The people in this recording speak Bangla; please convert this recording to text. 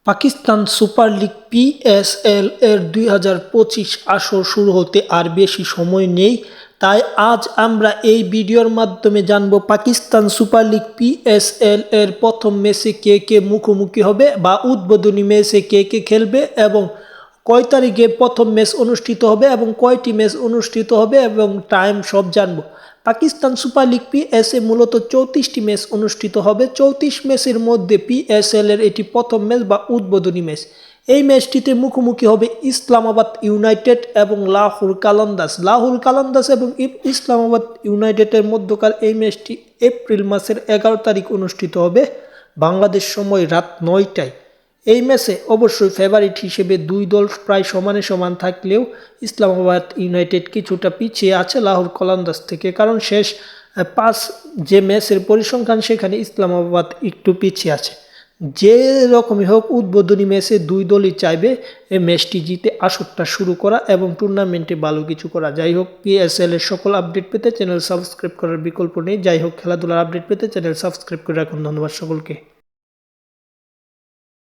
পাকিস্তান সুপার লিগ পিএসএল এর 2025 আসর শুরু হতে আর বেশি সময় নেই, তাই আজ আমরা এই ভিডিওর মাধ্যমে জানব পাকিস্তান সুপার লিগ পিএসএল এর প্রথম ম্যাচে কে কে মুখোমুখি হবে বা উদ্বোধনী ম্যাচে কে কে খেলবে এবং কয় তারিখে প্রথম ম্যাচ অনুষ্ঠিত হবে এবং কয়টি ম্যাচ অনুষ্ঠিত হবে এবং টাইম সব জানব। পাকিস্তান সুপার লিগ পিএসএ মূলত 34টি ম্যাচ অনুষ্ঠিত হবে। 34 ম্যাচের মধ্যে পিএসএল এর এটি প্রথম ম্যাচ বা উদ্বোধনী ম্যাচ। এই ম্যাচটিতে মুখোমুখি হবে ইসলামাবাদ ইউনাইটেড এবং লাহোর কালান্দার্স। লাহোর কালান্দার্স এবং ইসলামাবাদ ইউনাইটেডের মধ্যকার এই ম্যাচটি এপ্রিল মাসের 11 তারিখ অনুষ্ঠিত হবে বাংলাদেশ সময় রাত 9টায়। এই ম্যাচে অবশ্যই ফেভারিট হিসেবে দুই দল প্রায় সমানে সমান থাকলেও ইসলামাবাদ ইউনাইটেড কিছুটা পিছিয়ে আছে লাহোর কালান্দার্স থেকে, কারণ শেষ 5 যে ম্যাচের পরিসংখ্যান সেখানে ইসলামাবাদ একটু পিছিয়ে আছে। যে রকমই হোক উদ্বোধনী ম্যাচে দুই দলই চাইবে এই ম্যাচটি জিতে আসরটা শুরু করা এবং টুর্নামেন্টে ভালো কিছু করা। যাই হোক, পিএসএল এর সকল আপডেট পেতে চ্যানেল সাবস্ক্রাইব করার বিকল্প নেই। যাই হোক, খেলাধুলার আপডেট পেতে চ্যানেল সাবস্ক্রাইব করে রাখুন। ধন্যবাদ সকলকে।